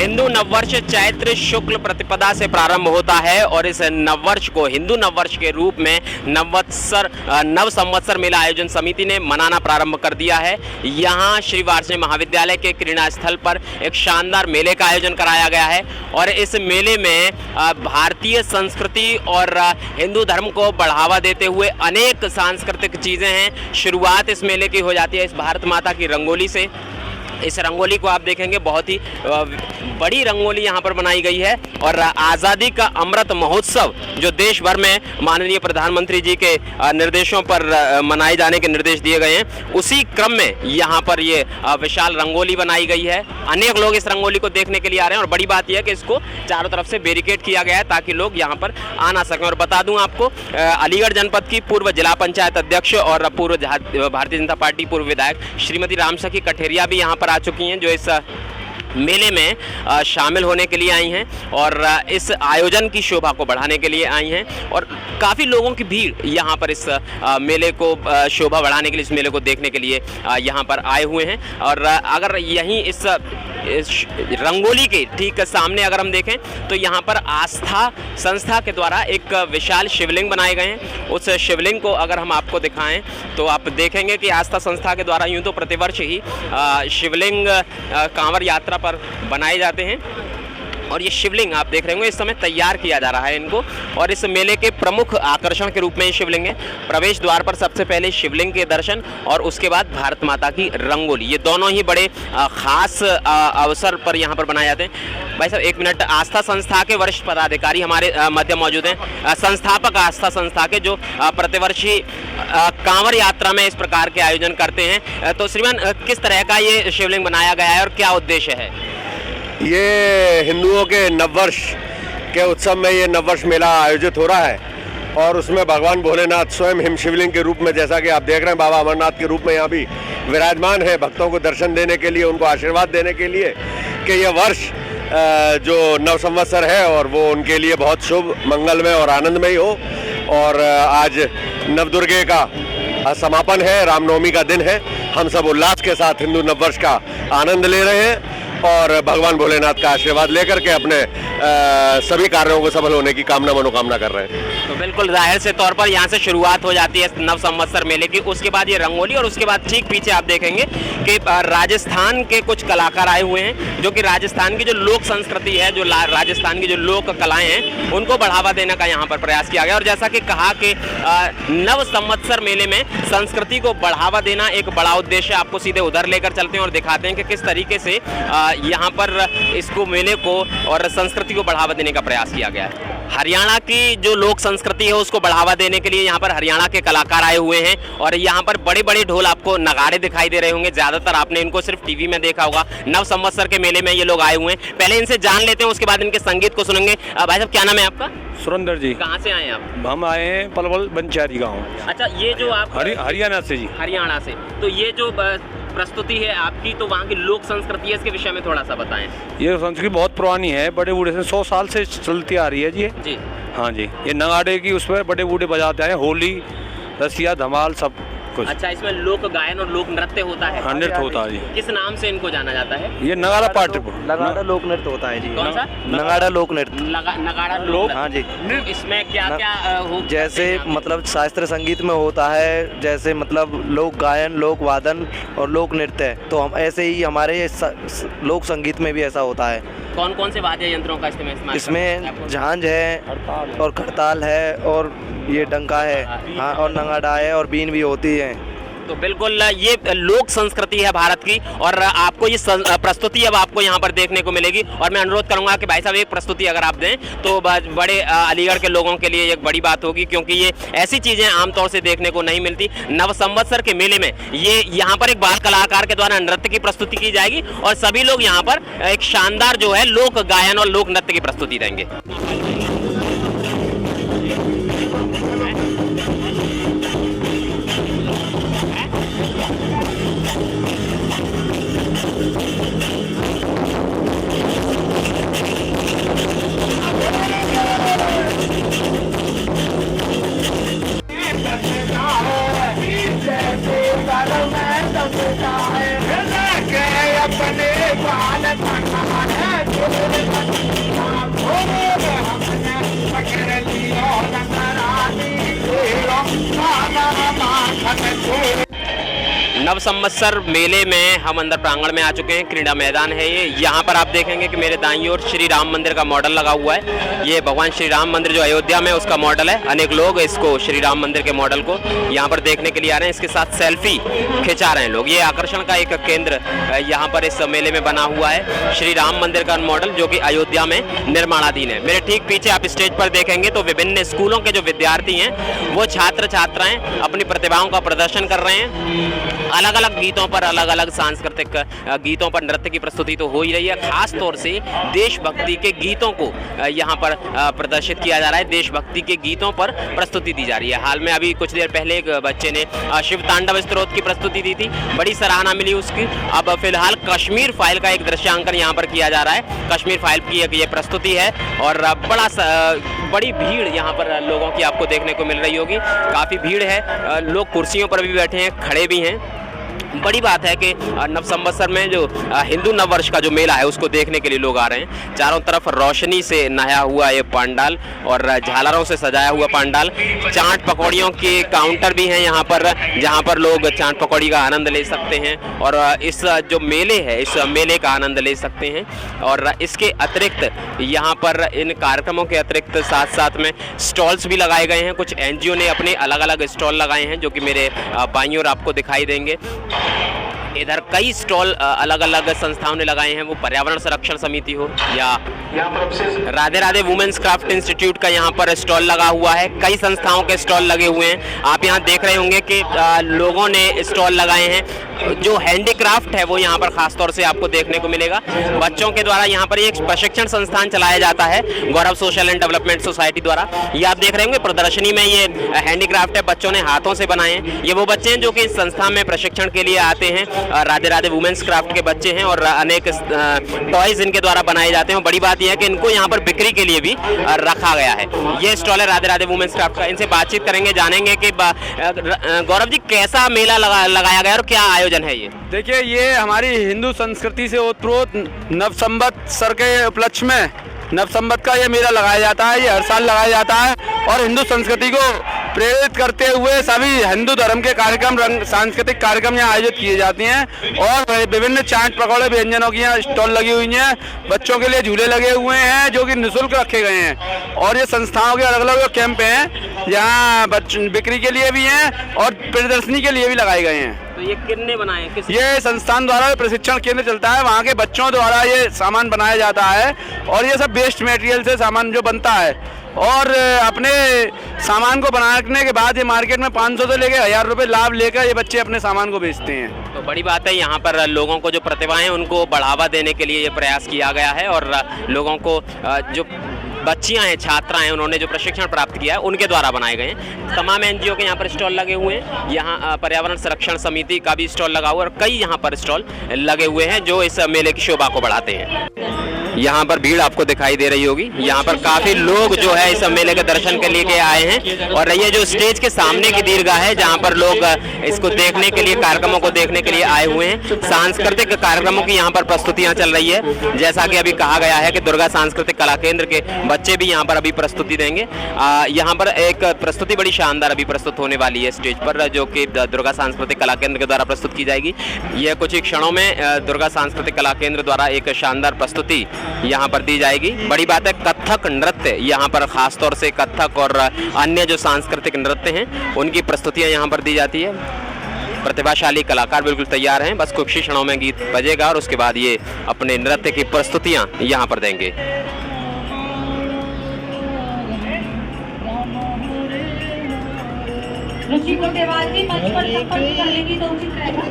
हिंदू नववर्ष चैत्र शुक्ल प्रतिपदा से प्रारंभ होता है और इस नववर्ष को हिंदू नववर्ष के रूप में नव संवत्सर मेला आयोजन समिति ने मनाना प्रारंभ कर दिया है। यहाँ श्री वार्षिक महाविद्यालय के क्रीड़ा स्थल पर एक शानदार मेले का आयोजन कराया गया है और इस मेले में भारतीय संस्कृति और हिंदू धर्म को बढ़ावा देते हुए अनेक सांस्कृतिक चीज़ें हैं। शुरुआत इस मेले की हो जाती है इस भारत माता की रंगोली से। इस रंगोली को आप देखेंगे बहुत ही बड़ी रंगोली यहाँ पर बनाई गई है और आज़ादी का अमृत महोत्सव जो देश भर में माननीय प्रधानमंत्री जी के निर्देशों पर मनाए जाने के निर्देश दिए गए हैं, उसी क्रम में यहाँ पर ये विशाल रंगोली बनाई गई है। अनेक लोग इस रंगोली को देखने के लिए आ रहे हैं और बड़ी बात यह है कि इसको चारों तरफ से बैरिकेड किया गया है ताकि लोग यहाँ पर आ ना सकें। और बता दूँ आपको, अलीगढ़ जनपद की पूर्व जिला पंचायत अध्यक्ष और पूर्व भारतीय जनता पार्टी पूर्व विधायक श्रीमती रामसखी कठेरिया भी यहाँ पर आ चुकी हैं, जो इस मेले में शामिल होने के लिए आई हैं और इस आयोजन की शोभा को बढ़ाने के लिए आई हैं। और काफ़ी लोगों की भीड़ यहाँ पर इस मेले को शोभा बढ़ाने के लिए, इस मेले को देखने के लिए यहाँ पर आए हुए हैं। और अगर यहीं इस रंगोली के ठीक सामने अगर हम देखें तो यहाँ पर आस्था संस्था के द्वारा एक विशाल शिवलिंग बनाए गए हैं। उस शिवलिंग को अगर हम आपको दिखाएं तो आप देखेंगे कि आस्था संस्था के द्वारा यूँ तो प्रतिवर्ष ही शिवलिंग कांवड़ यात्रा पर बनाए जाते हैं और ये शिवलिंग आप देख रहे होंगे इस समय तैयार किया जा रहा है इनको। और इस मेले के प्रमुख आकर्षण के रूप में ये शिवलिंग है। प्रवेश द्वार पर सबसे पहले शिवलिंग के दर्शन और उसके बाद भारत माता की रंगोली, ये दोनों ही बड़े खास अवसर पर यहाँ पर बनाए जाते हैं। भाई साहब एक मिनट, आस्था संस्था के वरिष्ठ पदाधिकारी हमारे मध्य मौजूद हैं, संस्थापक आस्था संस्था के जो प्रतिवर्षी कांवड़ यात्रा में इस प्रकार के आयोजन करते हैं। तो श्रीमान, किस तरह का ये शिवलिंग बनाया गया है और क्या उद्देश्य है? ये हिंदुओं के नववर्ष के उत्सव में ये नववर्ष मेला आयोजित हो रहा है और उसमें भगवान भोलेनाथ स्वयं हिम शिवलिंग के रूप में, जैसा कि आप देख रहे हैं, बाबा अमरनाथ के रूप में यहाँ भी विराजमान है, भक्तों को दर्शन देने के लिए, उनको आशीर्वाद देने के लिए कि यह वर्ष जो नव संवत्सर है और वो उनके लिए बहुत शुभ, मंगलमय और आनंदमय हो। और आज नवदुर्गे का समापन है, रामनवमी का दिन है। हम सब उल्लास के साथ हिंदू नववर्ष का आनंद ले रहे हैं और भगवान भोलेनाथ का आशीर्वाद लेकर के अपने सभी कार्यों को सफल होने की कामना मनोकामना कर रहे हैं। तो बिल्कुल जाहिर से तौर पर यहाँ से शुरुआत हो जाती है नव संवत्सर मेले की, उसके बाद ये रंगोली और उसके बाद ठीक पीछे आप देखेंगे कि राजस्थान के कुछ कलाकार आए हुए हैं जो कि राजस्थान की जो लोक संस्कृति है, जो राजस्थान की जो लोक कलाएँ हैं, उनको बढ़ावा देने का यहाँ पर प्रयास किया गया। और जैसा कि कहा कि नव संवत्सर मेले में संस्कृति को बढ़ावा देना एक बड़ा उद्देश्य। आपको सीधे उधर लेकर चलते हैं और दिखाते हैं कि किस तरीके से यहाँ पर इसको मेले को और संस्कृति को बढ़ावा देने का प्रयास किया गया है। हरियाणा की जो लोक संस्कृति है उसको बढ़ावा देने के लिए यहाँ पर हरियाणा के कलाकार आए हुए हैं और यहाँ पर बड़े बड़े ढोल, आपको नगाड़े दिखाई दे रहे होंगे। ज्यादातर आपने इनको सिर्फ टीवी में देखा होगा। नव संवत्सर के मेले में ये लोग आए हुए हैं। पहले इनसे जान लेते हैं, उसके बाद इनके संगीत को सुनेंगे। भाई साहब, क्या नाम है आपका? सुरेंद्र जी। कहाँ से आए हैं आप? हम आए हैं पलवल बंचारी गाँव। अच्छा, ये जो आप हरियाणा से जी। हरियाणा से, तो ये जो प्रस्तुति है आपकी, तो वहाँ की लोक संस्कृति है, इसके विषय में थोड़ा सा बताएं। ये संस्कृति बहुत पुरानी है, बड़े बूढ़े से 100 साल से चलती आ रही है जी। हाँ जी, ये नगाड़े की उस पर बड़े बूढ़े बजाते हैं, होली, रसिया, धमाल सब कुछ। अच्छा, इसमें लोक गायन और लोक नृत्य होता है? हाँ, नृत्य होता है जी। किस नाम से इनको जाना जाता है? ये नगाड़ा पार्ट, नगाड़ा लोक नृत्य होता है जी। कौन सा? नगाड़ा लोक नृत्य। नगाड़ा लोक, हाँ जी। इसमें क्या क्या जैसे मतलब शास्त्रीय संगीत में होता है, जैसे मतलब लोक गायन, लोक वादन और लोक नृत्य, तो हम ऐसे ही हमारे लोक संगीत में भी ऐसा होता है। कौन कौन से वाद्य यंत्रों का इस्तेमाल? इसमें झांझ है और खड़ताल है और ये डंका है, हाँ, और नगाड़ा है और बीन भी होती है। तो बिल्कुल ये लोक संस्कृति है भारत की और आपको ये प्रस्तुति अब आपको यहाँ पर देखने को मिलेगी। और मैं अनुरोध करूंगा कि भाई साहब एक प्रस्तुति अगर आप दें तो बड़े अलीगढ़ के लोगों के लिए एक बड़ी बात होगी, क्योंकि ये ऐसी चीज़ें आमतौर से देखने को नहीं मिलती। नव संवत्सर के मेले में ये यहाँ पर एक बाल कलाकार के द्वारा नृत्य की प्रस्तुति की जाएगी और सभी लोग यहाँ पर एक शानदार जो है लोक गायन और लोक नृत्य की प्रस्तुति देंगे। अपने बाल नव संवत्सर मेले में हम अंदर प्रांगण में आ चुके हैं। क्रीड़ा मैदान है ये। यहाँ पर आप देखेंगे कि मेरे दाईं ओर श्री राम मंदिर का मॉडल लगा हुआ है। ये भगवान श्री राम मंदिर जो अयोध्या में उसका मॉडल है। अनेक लोग इसको श्री राम मंदिर के मॉडल को यहाँ पर देखने के लिए आ रहे हैं। इसके साथ सेल्फी खिंचा रहे हैं लोग। ये आकर्षण का एक केंद्र यहाँ पर इस मेले में बना हुआ है। श्री राम मंदिर का मॉडल जो कि अयोध्या में निर्माणाधीन है। मेरे ठीक पीछे आप स्टेज पर देखेंगे तो विभिन्न स्कूलों के जो विद्यार्थी हैं वो छात्र छात्राएं अपनी प्रतिभाओं का प्रदर्शन कर रहे हैं। अलग अलग गीतों पर, अलग अलग सांस्कृतिक गीतों पर नृत्य की प्रस्तुति तो हो ही रही है। खास तौर से देशभक्ति के गीतों को यहाँ पर प्रदर्शित किया जा रहा है। देशभक्ति के गीतों पर प्रस्तुति दी जा रही है। हाल में अभी कुछ देर पहले एक बच्चे ने शिव तांडव स्तोत्र की प्रस्तुति दी थी, बड़ी सराहना मिली उसकी। अब फिलहाल कश्मीर फाइल का एक दृश्यांकन यहाँ पर किया जा रहा है। कश्मीर फाइल की एक ये प्रस्तुति है और बड़ी भीड़ यहाँ पर लोगों की आपको देखने को मिल रही होगी। काफ़ी भीड़ है, लोग कुर्सियों पर भी बैठे हैं, खड़े भी हैं। बड़ी बात है कि नव संवत्सर में जो हिंदू नववर्ष का जो मेला है उसको देखने के लिए लोग आ रहे हैं। चारों तरफ रोशनी से नहाया हुआ ये पंडाल और झालरों से सजाया हुआ पंडाल। चाट पकौड़ियों के काउंटर भी हैं यहाँ पर, जहाँ पर लोग चाट पकौड़ी का आनंद ले सकते हैं और इस जो मेले है इस मेले का आनंद ले सकते हैं। और इसके अतिरिक्त यहाँ पर इन कार्यक्रमों के अतिरिक्त साथ साथ में स्टॉल्स भी लगाए गए हैं। कुछ एनजीओ ने अपने अलग अलग स्टॉल लगाए हैं जो कि मेरे बाईं ओर आपको दिखाई देंगे। इधर कई स्टॉल अलग अलग संस्थाओं ने लगाए हैं, वो पर्यावरण संरक्षण समिति हो या Radhe Radhe women's craft institute का यहाँ पर स्टॉल लगा हुआ है। कई संस्थाओं के स्टॉल लगे हुए हैं। आप यहाँ देख रहे होंगे कि लोगों ने स्टॉल लगाए हैं। जो हैंडीक्राफ्ट है वो यहाँ पर खास तौर से आपको देखने को मिलेगा। बच्चों के द्वारा यहाँ पर एक प्रशिक्षण संस्थान चलाया जाता है गौरव सोशल एंड डेवलपमेंट सोसाइटी द्वारा। ये आप देख रहे होंगे प्रदर्शनी में ये हैंडीक्राफ्ट है, बच्चों ने हाथों से बनाए हैं। ये वो बच्चे हैं जो कि इस संस्था में प्रशिक्षण के लिए आते हैं। राधे राधे वुमेन्स क्राफ्ट के बच्चे हैं और अनेक टॉयज इनके द्वारा बनाए जाते हैं। बड़ी बात यह है कि इनको यहाँ पर बिक्री के लिए भी रखा गया है। ये स्टॉल है राधे राधे वुमेन्स क्राफ्ट का। इनसे बातचीत करेंगे, जानेंगे कि गौरव जी कैसा मेला लगाया गया और क्या आयोजन है ये? देखिए, ये हमारी हिंदू संस्कृति से ओतप्रोत नव संवत्सर के उपलक्ष्य में नव संवत का ये मेला लगाया जाता है। ये हर साल लगाया जाता है और हिंदू संस्कृति को प्रेरित करते हुए सभी हिंदू धर्म के कार्यक्रम, सांस्कृतिक कार्यक्रम यहाँ आयोजित किए जाते हैं और विभिन्न चाट पकौड़े व्यंजनों की यहाँ स्टॉल लगी हुई हैं। बच्चों के लिए झूले लगे हुए हैं जो कि निःशुल्क रखे गए हैं और ये संस्थाओं के अलग अलग कैंप हैं जहाँ बिक्री के लिए भी हैं और प्रदर्शनी के लिए भी लगाए गए हैं। तो ये किसने बनाए? ये संस्थान द्वारा प्रशिक्षण केंद्र चलता है, वहाँ के बच्चों द्वारा ये सामान बनाया जाता है और ये सब वेस्ट मटेरियल से सामान जो बनता है और अपने सामान को बनाने के बाद ये मार्केट में 500 से लेकर 1000 रुपये लाभ लेकर ये बच्चे अपने सामान को बेचते हैं। तो बड़ी बात है, यहाँ पर लोगों को जो प्रतिभाएं उनको बढ़ावा देने के लिए ये प्रयास किया गया है और लोगों को जो बच्चियां हैं, छात्राएं, उन्होंने जो प्रशिक्षण प्राप्त किया है उनके द्वारा बनाए गए हैं। तमाम एनजीओ के यहाँ पर स्टॉल लगे हुए हैं। यहाँ पर्यावरण संरक्षण समिति का भी स्टॉल लगा हुआ है और कई यहाँ पर स्टॉल लगे हुए हैं जो इस मेले की शोभा को बढ़ाते हैं। यहाँ पर भीड़ आपको दिखाई दे रही होगी। यहाँ पर काफी लोग जो है इस मेले के दर्शन के लिए आए हैं और ये जो स्टेज के सामने की दीर्घा है जहाँ पर लोग इसको देखने के लिए, कार्यक्रमों को देखने के लिए आए हुए हैं। सांस्कृतिक कार्यक्रमों की यहाँ पर प्रस्तुतियाँ चल रही है। जैसा कि अभी कहा गया है कि दुर्गा सांस्कृतिक कला केंद्र के बच्चे भी यहाँ पर अभी प्रस्तुति देंगे। यहाँ पर एक प्रस्तुति बड़ी शानदार अभी प्रस्तुत होने वाली है स्टेज पर, जो कि दुर्गा सांस्कृतिक कला केंद्र के द्वारा प्रस्तुत की जाएगी। यह कुछ ही क्षणों में दुर्गा सांस्कृतिक कला केंद्र द्वारा एक शानदार प्रस्तुति यहाँ पर दी जाएगी। बड़ी बात है, कथक नृत्य यहाँ पर खास तौर से कथक और अन्य जो सांस्कृतिक नृत्य हैं उनकी प्रस्तुतियाँ यहाँ पर दी जाती है। प्रतिभाशाली कलाकार बिल्कुल तैयार हैं, बस कुछ ही क्षणों में गीत बजेगा और उसके बाद ये अपने नृत्य की प्रस्तुतियाँ यहाँ पर देंगे। रुचि कोटेवाल जी मंच पर संपर्क कर लेंगी तो उचित रहेगा।